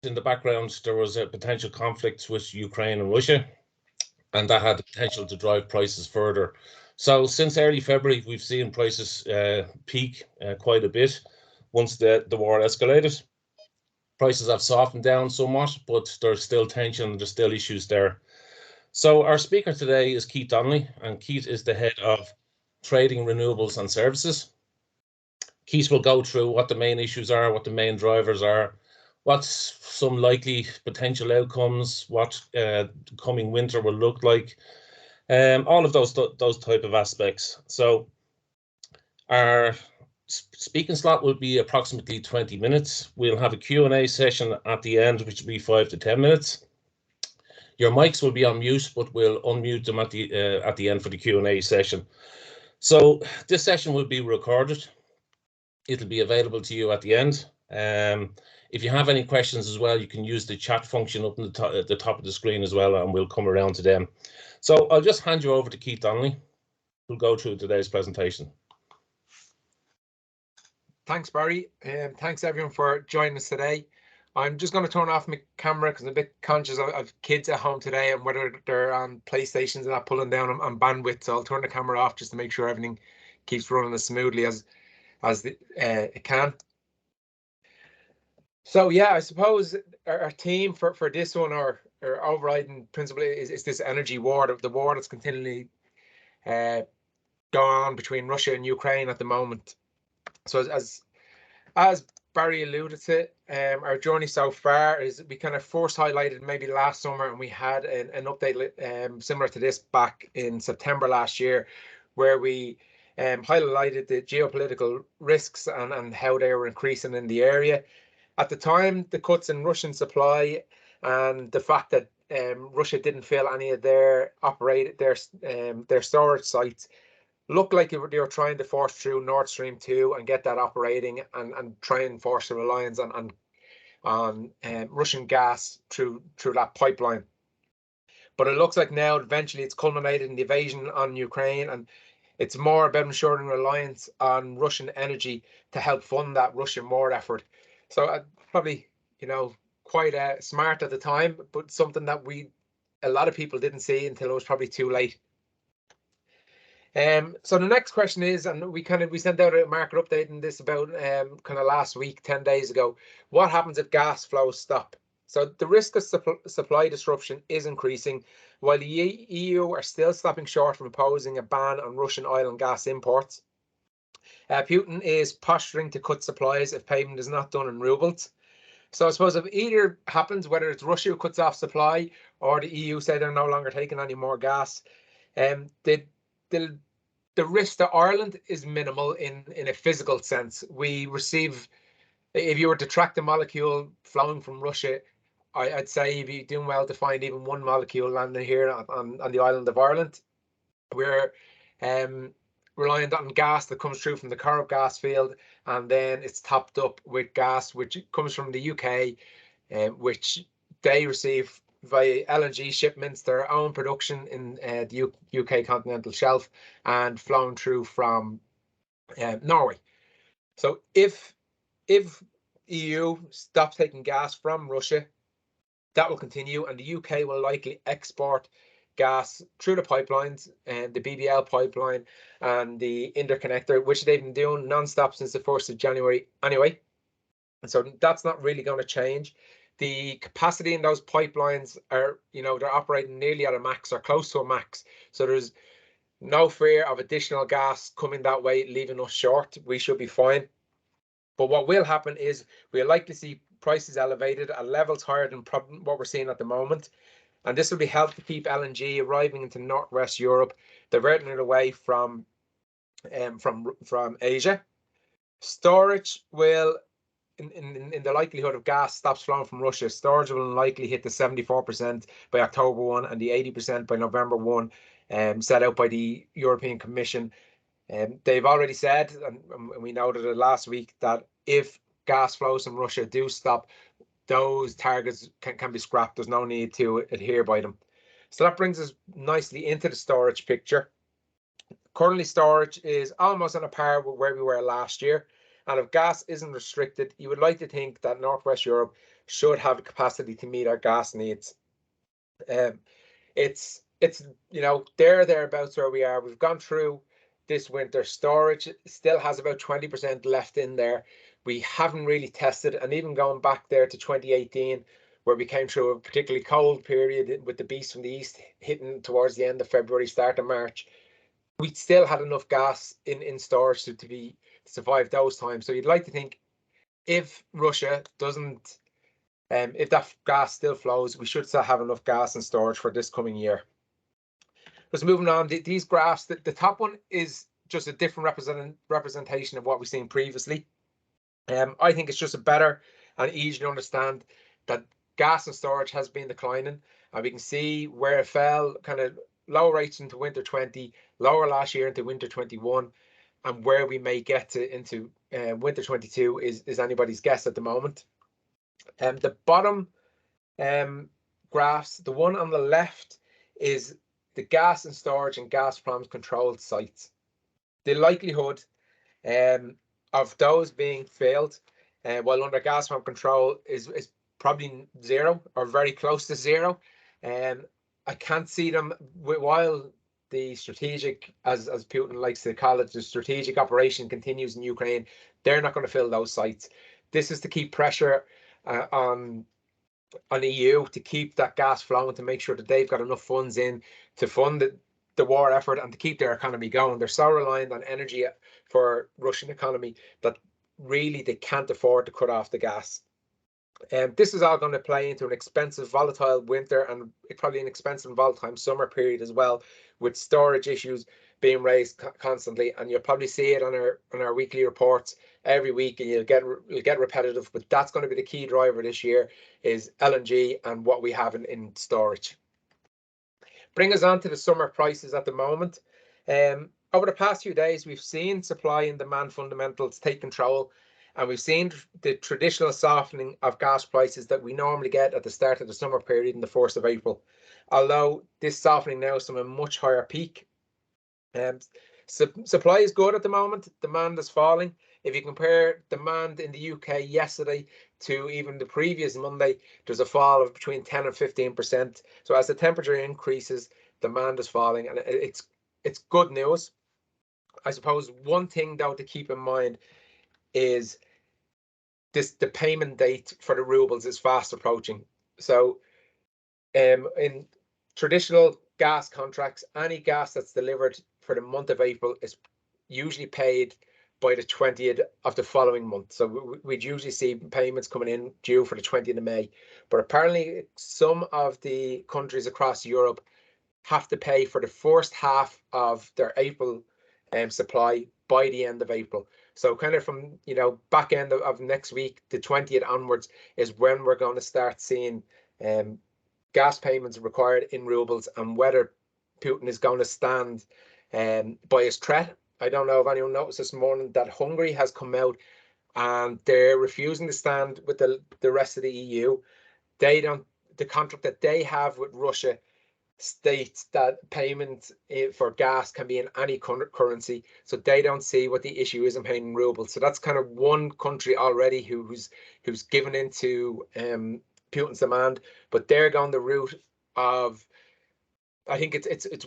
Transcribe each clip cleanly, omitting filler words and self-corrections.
in the background, there was a potential conflict with Ukraine and Russia, and that had the potential to drive prices further. So since early February, we've seen prices peak quite a bit once the war escalated. Prices have softened down somewhat, but there's still tension, there's still issues there. So our speaker today is Keith Donnelly, and Keith is the head of trading, renewables and services. Keith will go through what the main issues are, what the main drivers are, what's some likely potential outcomes, what coming winter will look like, all of those type of aspects. So our speaking slot will be approximately 20 minutes. We'll have a Q&A session at the end, which will be 5 to 10 minutes. Your mics will be on mute, but we'll unmute them at the end for the Q&A session. So this session will be recorded. It'll be available to you at the end. If you have any questions as well, you can use the chat function up at the top of the screen as well, and we'll come around to them. So I'll just hand you over to Keith Donnelly, who'll go through today's presentation. Thanks, Barry, and thanks everyone for joining us today. I'm just going to turn off my camera because I'm a bit conscious of kids at home today and whether they're on PlayStations and not pulling down on bandwidth. So I'll turn the camera off just to make sure everything keeps running as smoothly as it can. So yeah, I suppose our theme for this one, or overriding principle, is this energy war, the war that's continually going on between Russia and Ukraine at the moment. So as Barry alluded to, our journey so far is we kind of first highlighted maybe last summer, and we had an update similar to this back in September last year, where we highlighted the geopolitical risks and how they were increasing in the area. At the time, the cuts in Russian supply and the fact that Russia didn't fill any of their storage sites looked like they were trying to force through Nord Stream 2 and get that operating and try and force a reliance on Russian gas through that pipeline. But it looks like now eventually it's culminated in the invasion on Ukraine, and it's more about ensuring reliance on Russian energy to help fund that Russian war effort. So probably, quite smart at the time, but something that a lot of people didn't see until it was probably too late. So the next question is, and we sent out a market update on this about kind of last week, 10 days ago. What happens if gas flows stop? So the risk of supply disruption is increasing, while the EU are still stopping short from imposing a ban on Russian oil and gas imports. Putin is posturing to cut supplies if payment is not done in rubles. So I suppose if either happens, whether it's Russia who cuts off supply or the EU say they're no longer taking any more gas, the risk to Ireland is minimal in a physical sense. We receive, if you were to track the molecule flowing from Russia, I'd say you'd be doing well to find even one molecule landing here on the island of Ireland. We're reliant on gas that comes through from the Corrib gas field, and then it's topped up with gas which comes from the UK, which they receive via LNG shipments, their own production in the UK continental shelf, and flowing through from Norway. So if EU stops taking gas from Russia, that will continue, and the UK will likely export gas through the pipelines, and the BBL pipeline and the interconnector, which they've been doing non-stop since the 1st of January anyway. And so that's not really going to change. The capacity in those pipelines are, they're operating nearly at a max or close to a max. So there's no fear of additional gas coming that way, leaving us short. We should be fine. But what will happen is we'll likely see prices elevated at levels higher than what we're seeing at the moment. And this will be helped to keep LNG arriving into Northwest Europe, diverting it away from Asia. Storage will, in the likelihood of gas stops flowing from Russia, storage will likely hit the 74% by October 1 and the 80% by November 1, set out by the European Commission. They've already said, and we noted it last week, that if gas flows from Russia do stop, those targets can be scrapped. There's no need to adhere by them. So that brings us nicely into the storage picture. Currently, storage is almost on a par with where we were last year. And if gas isn't restricted, you would like to think that Northwest Europe should have the capacity to meet our gas needs. It's thereabouts where we are. We've gone through this winter. Storage still has about 20% left in there. We haven't really tested, and even going back there to 2018, where we came through a particularly cold period with the beast from the east hitting towards the end of February, start of March, we still had enough gas in storage to survive those times. So you'd like to think if Russia doesn't, if that gas still flows, we should still have enough gas in storage for this coming year. Just moving on, these graphs, the top one is just a different representation of what we've seen previously. I think it's just a better and easier to understand that gas and storage has been declining, and we can see where it fell, kind of low rates into winter 20, lower last year into winter 21, and where we may get to into winter 22 is anybody's guess at the moment. The bottom graphs, the one on the left is the gas and storage and Gazprom's controlled sites. The likelihood of those being filled while under Gazprom control is probably zero or very close to zero. I can't see them while the strategic, as Putin likes to call it, the strategic operation continues in Ukraine. They're not going to fill those sites. This is to keep pressure on EU to keep that gas flowing, to make sure that they've got enough funds in to fund the war effort and to keep their economy going. They're so reliant on energy for Russian economy that really they can't afford to cut off the gas. This is all going to play into an expensive, volatile winter and probably an expensive, volatile summer period as well, with storage issues being raised constantly. And you'll probably see it on our weekly reports every week, and you'll get repetitive. But that's going to be the key driver this year is LNG and what we have in storage. Bring us on to the summer prices at the moment. Over the past few days, we've seen supply and demand fundamentals take control. And we've seen the traditional softening of gas prices that we normally get at the start of the summer period in the 1st of April. Although this softening now is from a much higher peak. Supply is good at the moment. Demand is falling. If you compare demand in the UK yesterday to even the previous Monday, there's a fall of between 10 and 15%. So as the temperature increases, demand is falling, and it's good news. I suppose one thing though to keep in mind is the payment date for the rubles is fast approaching. So in traditional gas contracts, any gas that's delivered for the month of April is usually paid by the 20th of the following month. So we'd usually see payments coming in due for the 20th of May. But apparently some of the countries across Europe have to pay for the first half of their April supply by the end of April. So kind of from, back end of next week, the 20th onwards is when we're going to start seeing gas payments required in rubles, and whether Putin is going to stand by his threat. I don't know if anyone noticed this morning that Hungary has come out and they're refusing to stand with the rest of the EU. The contract that they have with Russia states that payment for gas can be in any currency, so they don't see what the issue is in paying in rubles. So that's kind of one country already who's given into Putin's demand, but they're going the route of, I think it's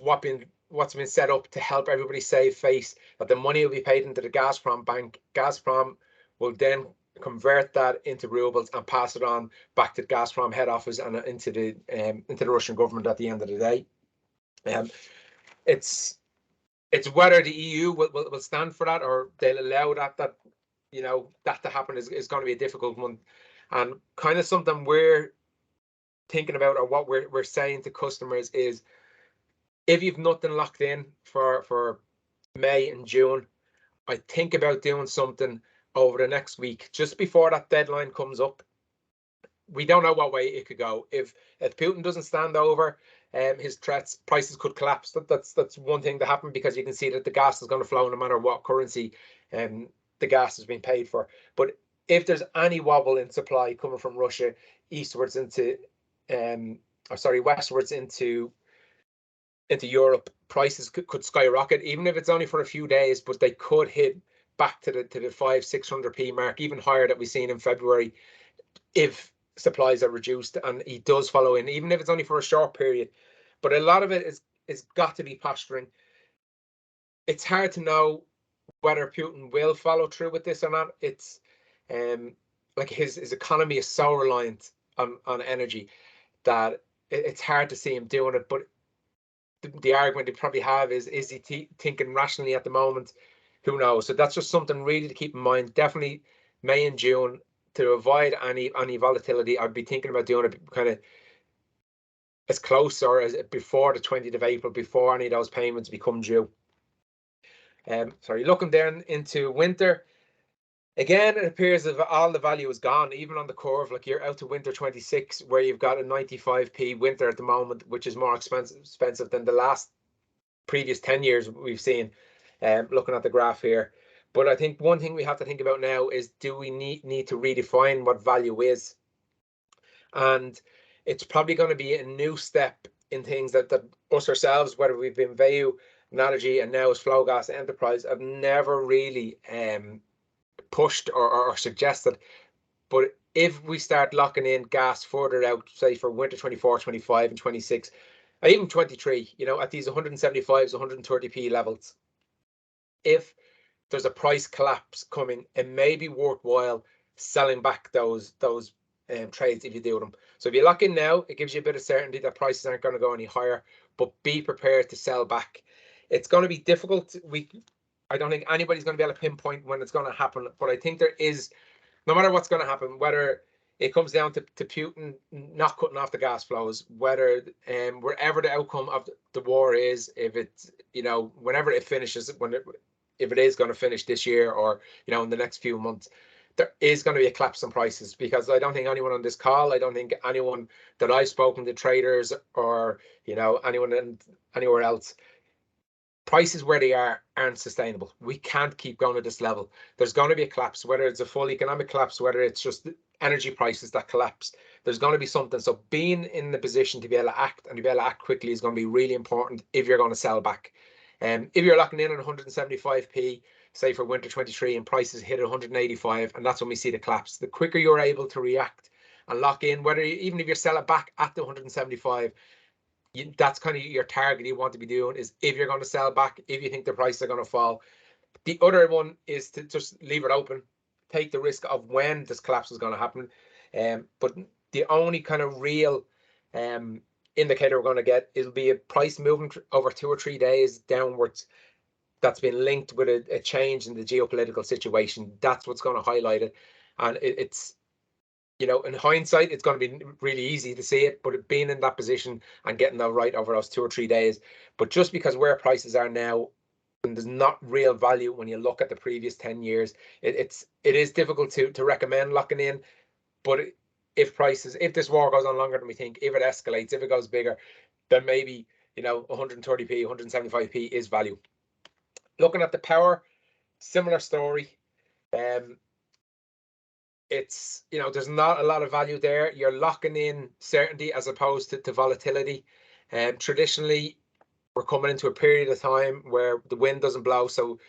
what's been set up to help everybody save face, that the money will be paid into the Gazprom bank. Gazprom will then convert that into rubles and pass it on back to the Gazprom head office and into the Russian government at the end of the day. It's whether the EU will stand for that or they'll allow that to happen is going to be a difficult one, and kind of something we're thinking about, or what we're saying to customers is, if you've nothing locked in for May and June, I think about doing something over the next week, just before that deadline comes up. We don't know what way it could go. If Putin doesn't stand over his threats, prices could collapse. That's one thing to happen, because you can see that the gas is going to flow no matter what currency the gas is being paid for. But if there's any wobble in supply coming from Russia eastwards westwards into Europe, prices could skyrocket, even if it's only for a few days, but they could hit back to the 500-600p mark, even higher that we've seen in February, if supplies are reduced, and he does follow in, even if it's only for a short period. But a lot of it is got to be posturing. It's hard to know whether Putin will follow through with this or not. It's like his economy is so reliant on energy that it's hard to see him doing it. But the argument they probably have is he thinking rationally at the moment? Who knows? So that's just something really to keep in mind. Definitely May and June, to avoid any volatility. I'd be thinking about doing it kind of as close or as before the 20th of April, before any of those payments become due. Sorry, looking then into winter. Again, it appears that all the value is gone, even on the curve. Like, you're out to winter 26, where you've got a 95p winter at the moment, which is more expensive than the last previous 10 years we've seen, looking at the graph here. But I think one thing we have to think about now is, do we need to redefine what value is? And it's probably going to be a new step in things that us ourselves, whether we've been Value, Analogy, and now as Flogas Enterprise, have never really pushed or suggested. But if we start locking in gas further out, say for winter 24, 25, and 26, and even 23, you know, at these 175s, 130p levels, if there's a price collapse coming, it may be worthwhile selling back those trades if you do them. So if you lock in now, it gives you a bit of certainty that prices aren't going to go any higher, but be prepared to sell back. It's going to be difficult. I don't think anybody's going to be able to pinpoint when it's going to happen, but I think there is, no matter what's going to happen, whether it comes down to Putin not cutting off the gas flows, whether wherever the outcome of the war is, if it's, you know, whenever it finishes, if it is going to finish this year, or, you know, in the next few months, there is going to be a collapse in prices, because I don't think anyone on this call, I don't think anyone that I've spoken to, traders or, you know, anyone anywhere else, prices where they aren't sustainable. We can't keep going at this level. There's going to be a collapse, whether it's a full economic collapse, whether it's just energy prices that collapse. There's going to be something. So being in the position to be able to act, and to be able to act quickly, is going to be really important if you're going to sell back. If you're locking in at 175p, say for winter 23, and prices hit 185, and that's when we see the collapse, the quicker you're able to react and lock in, whether even if you're selling back at the 175, that's kind of your target you want to be doing, is if you're going to sell back, if you think the prices are going to fall. The other one is to just leave it open, take the risk of when this collapse is going to happen. But the only kind of real indicator we're going to get, it'll be a price movement over 2 or 3 days downwards that's been linked with a change in the geopolitical situation. That's what's going to highlight it. And it's, you know, in hindsight, it's going to be really easy to see it, but being in that position and getting that right over those 2 or 3 days. But just because where prices are now, and there's not real value when you look at the previous 10 years, it is difficult to recommend locking in. But if this war goes on longer than we think, if it escalates, if it goes bigger, then maybe, you know, 130p, 175p is value. Looking at the power, similar story. It's, you know, there's not a lot of value there. You're locking in certainty as opposed to volatility. Traditionally, we're coming into a period of time where the wind doesn't blow, so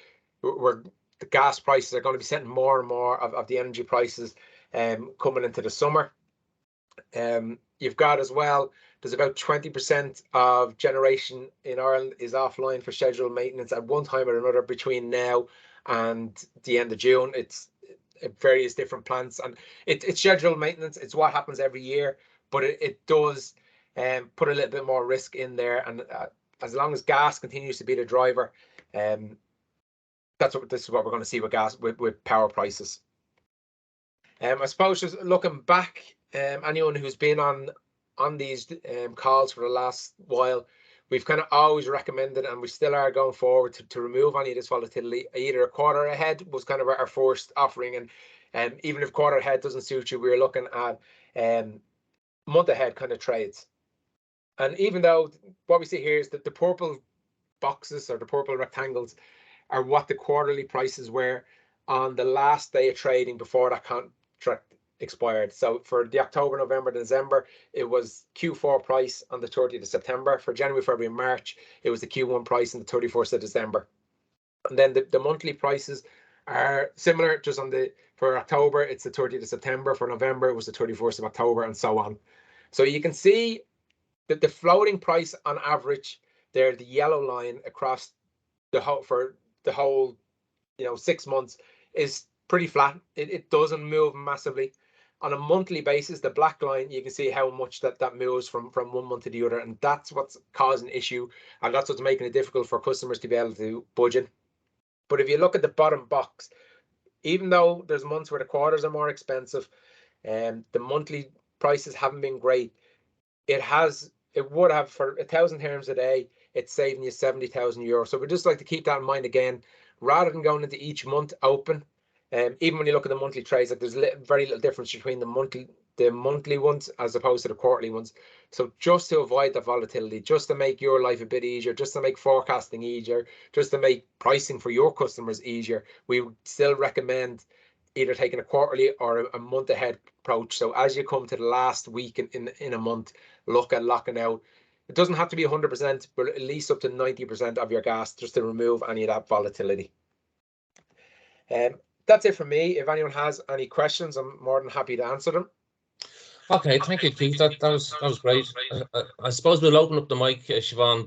the gas prices are going to be setting more and more of the energy prices coming into the summer. You've got as well, there's about 20% of generation in Ireland is offline for scheduled maintenance at one time or another between now and the end of June. It's various different plants, and it's scheduled maintenance. It's what happens every year, but it does put a little bit more risk in there. And as long as gas continues to be the driver, this is what we're going to see with gas, with power prices. I suppose just looking back, anyone who's been on these calls for the last while, we've kind of always recommended, and we still are going forward, to remove any of this volatility. Either a quarter ahead was kind of our first offering, and even if quarter ahead doesn't suit you, we're looking at month ahead kind of trades. And even though what we see here is that the purple boxes, or the purple rectangles, are what the quarterly prices were on the last day of trading before that contract expired. So for the October, November, December, it was Q4 price on the 30th of September. For January, February, March, it was the Q1 price on the 31st of December. And then the monthly prices are similar. Just for October, it's the 30th of September. For November, it was the 31st of October, and so on. So you can see that the floating price on average there, the yellow line across the whole 6 months, is pretty flat. It doesn't move massively. On a monthly basis, the black line, you can see how much that moves from one month to the other, and that's what's causing issue, and that's what's making it difficult for customers to be able to budget. But if you look at the bottom box, even though there's months where the quarters are more expensive, and the monthly prices haven't been great, it would have, for 1,000 dirhams a day, it's saving you 70,000 euros. So we just like to keep that in mind again, rather than going into each month open. Even when you look at the monthly trades, like there's very little difference between the monthly ones as opposed to the quarterly ones. So just to avoid the volatility, just to make your life a bit easier, just to make forecasting easier, just to make pricing for your customers easier, we would still recommend either taking a quarterly or a month ahead approach. So as you come to the last week in a month, look at locking out. It doesn't have to be 100%, but at least up to 90% of your gas, just to remove any of that volatility. That's it for me. If anyone has any questions, I'm more than happy to answer them. Okay, thank you, Keith. That was great. I suppose we'll open up the mic, Siobhan.